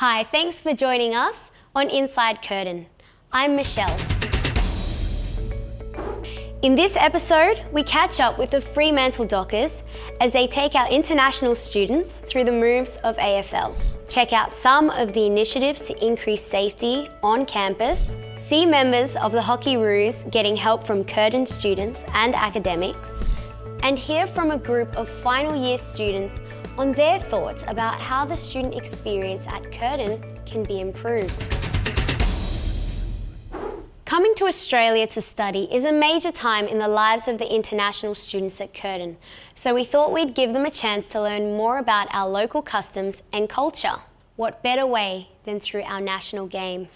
Hi, thanks for joining us on Inside Curtin. I'm Michelle. In this episode, we catch up with the Fremantle Dockers as they take our international students through the moves of AFL. Check out some of the initiatives to increase safety on campus, see members of the Hockey Roos getting help from Curtin students and academics, and hear from a group of final year students on their thoughts about how the student experience at Curtin can be improved. Coming to Australia to study is a major time in the lives of the international students at Curtin, so we thought we'd give them a chance to learn more about our local customs and culture. What better way than through our national game?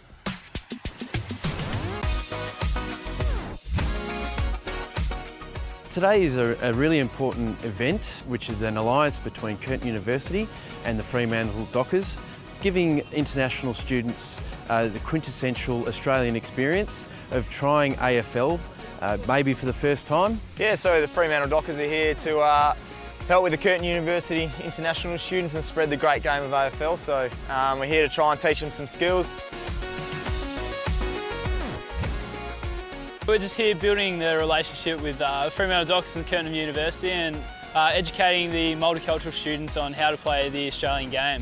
Today is a really important event, which is an alliance between Curtin University and the Fremantle Dockers, giving international students the quintessential Australian experience of trying AFL, maybe for the first time. Yeah, so the Fremantle Dockers are here to help with the Curtin University international students and spread the great game of AFL. So we're here to try and teach them some skills. We're just here building the relationship with Fremantle Dockers and Curtin University and educating the multicultural students on how to play the Australian game.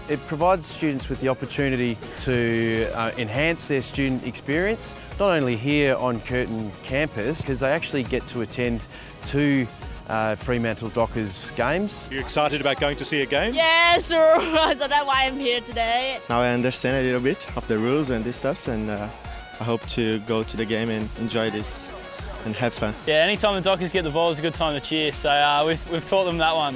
It provides students with the opportunity to enhance their student experience, not only here on Curtin campus, because they actually get to attend two Fremantle Dockers games. Are you excited about going to see a game? Yes, so that's why I'm here today. Now I understand a little bit of the rules and this stuff, and I hope to go to the game and enjoy this and have fun. Yeah, anytime the Dockers get the ball is a good time to cheer, so we've taught them that one.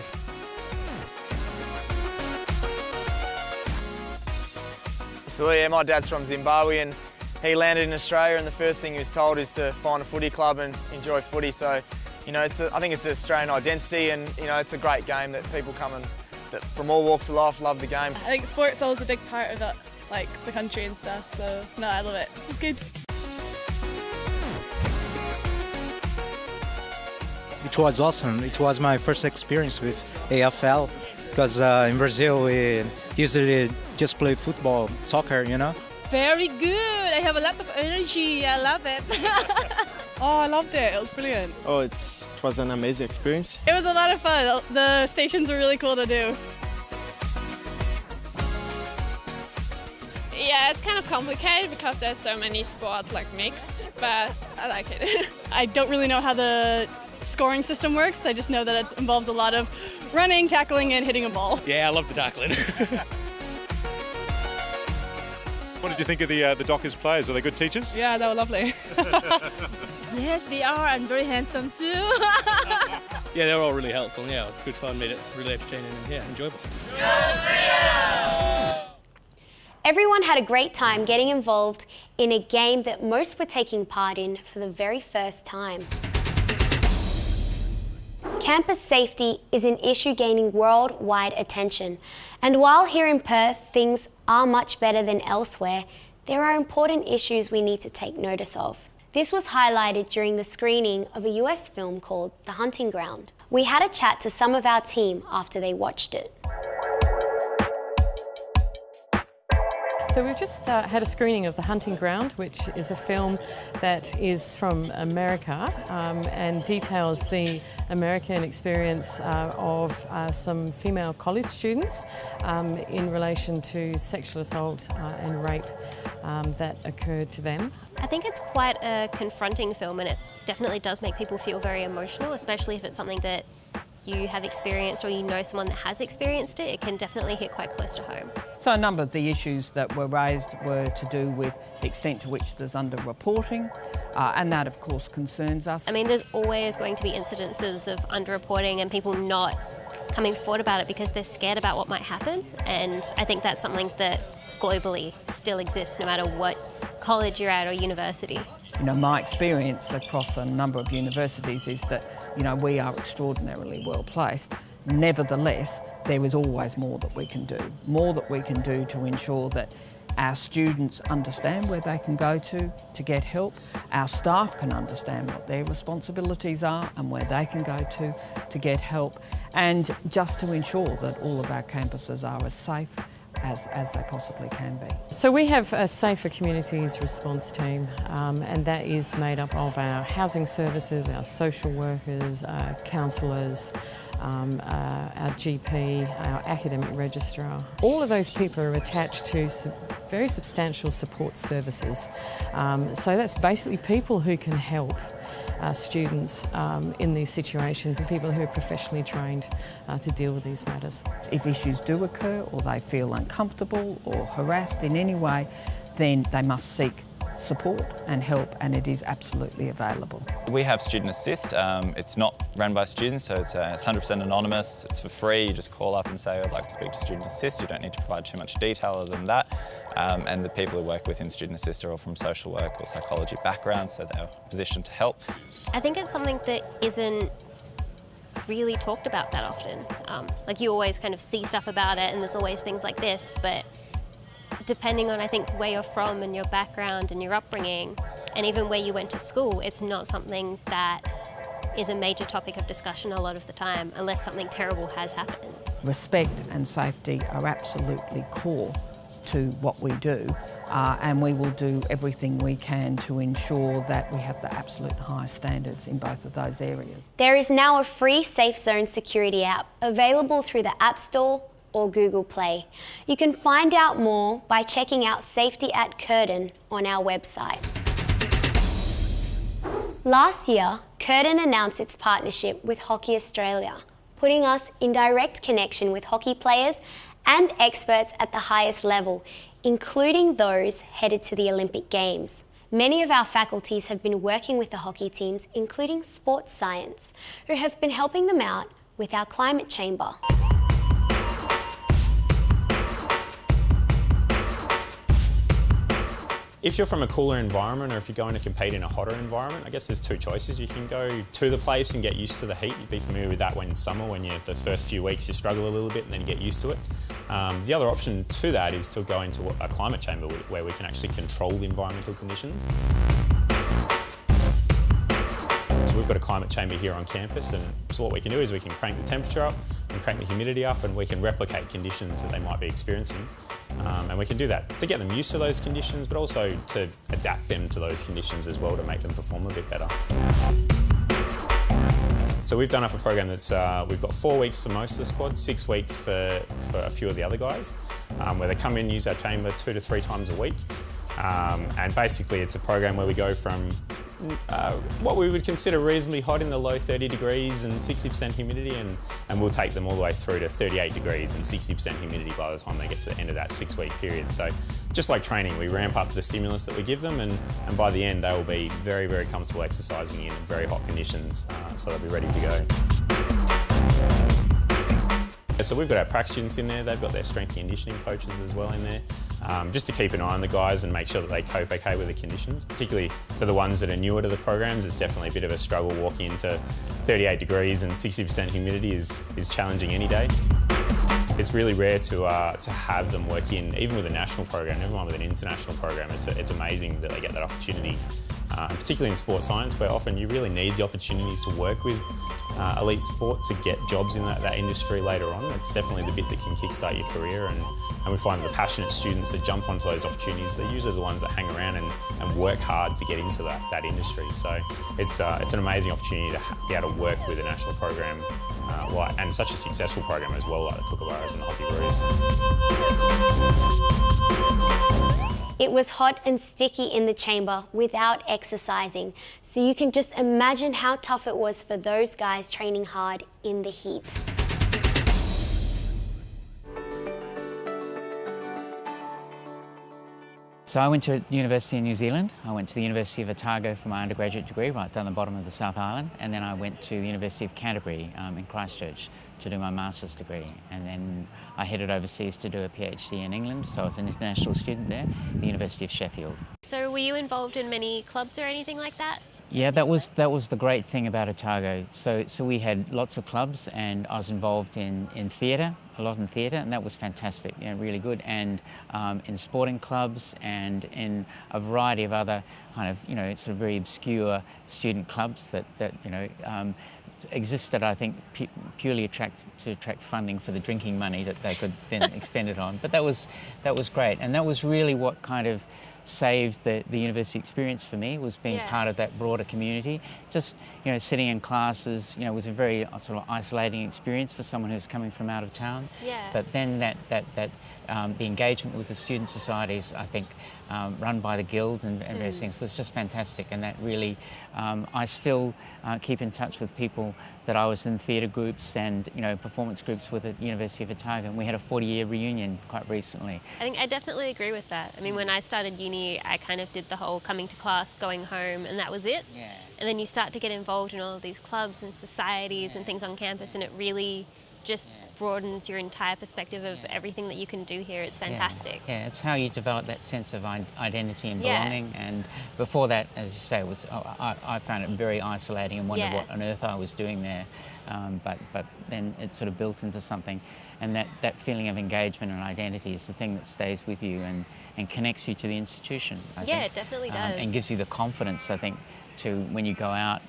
So yeah, my dad's from Zimbabwe and he landed in Australia, and the first thing he was told is to find a footy club and enjoy footy. So, you know, I think it's an Australian identity, and you know, it's a great game that people come and that from all walks of life love the game. I think sport's always a big part of it, like the country and stuff. So no, I love it. It's good. It was awesome. It was my first experience with AFL because in Brazil we usually just play football, soccer, you know. Very good. I have a lot of energy. I love it. Oh, I loved it. It was brilliant. Oh, it was an amazing experience. It was a lot of fun. The stations were really cool to do. Yeah, it's kind of complicated because there's so many sports like mixed, but I like it. I don't really know how the scoring system works. I just know that it involves a lot of running, tackling, and hitting a ball. Yeah, I love the tackling. What did you think of the Dockers players? Were they good teachers? Yeah, they were lovely. Yes, they are, and very handsome too. Yeah, they're all really helpful. Yeah, good fun, made it really entertaining and yeah, enjoyable. Everyone had a great time getting involved in a game that most were taking part in for the very first time. Campus safety is an issue gaining worldwide attention, and while here in Perth things are much better than elsewhere, there are important issues we need to take notice of. This was highlighted during the screening of a US film called The Hunting Ground. We had a chat to some of our team after they watched it. So we've just had a screening of The Hunting Ground, which is a film that is from America and details the American experience of some female college students in relation to sexual assault and rape that occurred to them. I think it's quite a confronting film, and it definitely does make people feel very emotional, especially if it's something that you have experienced or you know someone that has experienced it. It can definitely hit quite close to home. So a number of the issues that were raised were to do with the extent to which there's underreporting, and that of course concerns us. I mean, there's always going to be incidences of underreporting and people not coming forward about it because they're scared about what might happen, and I think that's something that globally still exists no matter what college you're at or university. You know, my experience across a number of universities is that, you know, we are extraordinarily well placed. Nevertheless, there is always more that we can do. More that we can do to ensure that our students understand where they can go to get help. Our staff can understand what their responsibilities are and where they can go to get help. and just to ensure that all of our campuses are as safe as they possibly can be. So we have a Safer Communities response team, and that is made up of our housing services, our social workers, our counsellors, our GP, our academic registrar. All of those people are attached to very substantial support services. So that's basically people who can help students in these situations and people who are professionally trained to deal with these matters. If issues do occur or they feel uncomfortable or harassed in any way, then they must seek support and help, and it is absolutely available. We have Student Assist. It's not run by students, so it's 100% anonymous. It's for free. You just call up and say, I'd like to speak to Student Assist. You don't need to provide too much detail other than that. And the people who work within Student Assist are all from social work or psychology backgrounds, so they're positioned to help. I think it's something that isn't really talked about that often. Like you always kind of see stuff about it and there's always things like this, but depending on, I think, where you're from and your background and your upbringing, and even where you went to school, it's not something that is a major topic of discussion a lot of the time, unless something terrible has happened. Respect and safety are absolutely core to what we do, and we will do everything we can to ensure that we have the absolute highest standards in both of those areas. There is now a free Safe Zone security app available through the App Store or Google Play. You can find out more by checking out Safety at Curtin on our website. Last year, Curtin announced its partnership with Hockey Australia, putting us in direct connection with hockey players and experts at the highest level, including those headed to the Olympic Games. Many of our faculties have been working with the hockey teams, including sports science, who have been helping them out with our climate chamber. If you're from a cooler environment or if you're going to compete in a hotter environment, I guess there's two choices. You can go to the place and get used to the heat. You'd be familiar with that when in summer, when the first few weeks you struggle a little bit and then you get used to it. The other option to that is to go into a climate chamber where we can actually control the environmental conditions. So we've got a climate chamber here on campus, and so what we can do is we can crank the temperature up and crank the humidity up, and we can replicate conditions that they might be experiencing. And we can do that to get them used to those conditions, but also to adapt them to those conditions as well to make them perform a bit better. So we've done up a program that's, we've got 4 weeks for most of the squad, 6 weeks for a few of the other guys, where they come in, use our chamber 2 to 3 times a week. And basically it's a program where we go from what we would consider reasonably hot in the low 30 degrees and 60% humidity, and we'll take them all the way through to 38 degrees and 60% humidity by the time they get to the end of that 6-week period. So just like training, we ramp up the stimulus that we give them, and by the end they will be very, very comfortable exercising in very hot conditions, so they'll be ready to go. So we've got our prac students in there, they've got their strength and conditioning coaches as well in there, just to keep an eye on the guys and make sure that they cope okay with the conditions. Particularly for the ones that are newer to the programs, it's definitely a bit of a struggle. Walking into 38 degrees and 60% humidity is challenging any day. It's really rare to have them work in, even with a national program, never mind with an international program. It's amazing that they get that opportunity. And particularly in sports science, where often you really need the opportunities to work with elite sport to get jobs in that industry later on. It's definitely the bit that can kickstart your career, and we find the passionate students that jump onto those opportunities, they're usually the ones that hang around and work hard to get into that industry. So it's an amazing opportunity to be able to work with a national program and such a successful program as well, like the Kookaburras and the Hockey Blues. It was hot and sticky in the chamber without exercising, so you can just imagine how tough it was for those guys training hard in the heat. So I went to university in New Zealand. I went to the University of Otago for my undergraduate degree, right down the bottom of the South Island, and then I went to the University of Canterbury in Christchurch to do my master's degree, and then I headed overseas to do a PhD in England, so I was an international student there, the University of Sheffield. So were you involved in many clubs or anything like that? Yeah, that was the great thing about Otago. So we had lots of clubs, and I was involved in theatre, a lot in theatre, and that was fantastic, really good, and in sporting clubs and in a variety of other kind of, sort of very obscure student clubs that existed, I think, purely to attract funding for the drinking money that they could then expend it on. But that was great, and that was really what kind of saved the university experience for me, was being part of that broader community. Just, sitting in classes, was a very sort of isolating experience for someone who's coming from out of town. Yeah. But then the engagement with the student societies, I think, run by the Guild and various things, was just fantastic. And that really, I still keep in touch with people that I was in theatre groups and performance groups with at University of Otago, and we had a 40-year reunion quite recently. I think I definitely agree with that. I mean, when I started uni, I kind of did the whole coming to class, going home, and that was it. Yeah. And then you start to get involved in all of these clubs and societies and things on campus, and it really just broadens your entire perspective of everything that you can do here. It's fantastic. Yeah, it's how you develop that sense of identity and belonging. And before that, as you say, I found it very isolating and wondered what on earth I was doing there. But then it sort of built into something, and that feeling of engagement and identity is the thing that stays with you and connects you to the institution. I think. It definitely does. And gives you the confidence, I think, to when you go out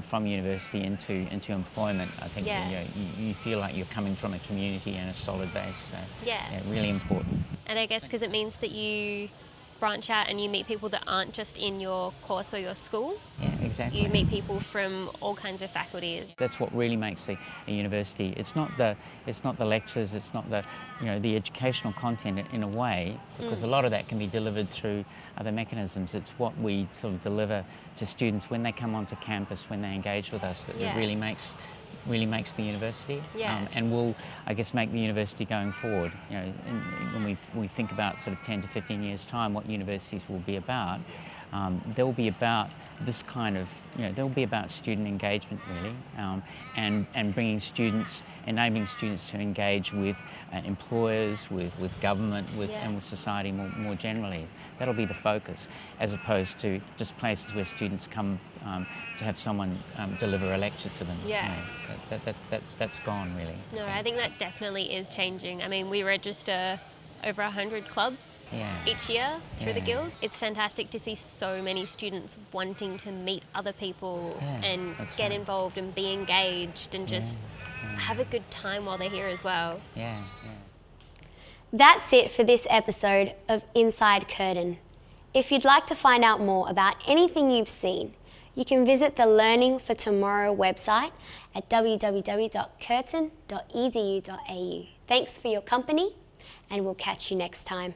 from university into employment. I think you feel like you're coming from a community and a solid base. So, really important. And I guess because it means that you branch out and you meet people that aren't just in your course or your school. Yeah, exactly. You meet people from all kinds of faculties. That's what really makes a university. It's not the lectures. It's not the educational content in a way, because a lot of that can be delivered through other mechanisms. It's what we sort of deliver to students when they come onto campus, when they engage with us, that really makes the university, and will, I guess, make the university going forward. When we think about sort of 10 to 15 years' time, what universities will be about, they'll be about this kind of, they'll be about student engagement really, and bringing students, enabling students to engage with employers, with government, and with society more generally. That'll be the focus, as opposed to just places where students come to have someone deliver a lecture to them. That's gone really. No, I think that definitely is changing. I mean, we register over 100 clubs each year through the Guild. It's fantastic to see so many students wanting to meet other people and get involved and be engaged and just have a good time while they're here as well. That's it for this episode of Inside Curtin. If you'd like to find out more about anything you've seen, you can visit the Learning for Tomorrow website at www.curtin.edu.au. Thanks for your company, and we'll catch you next time.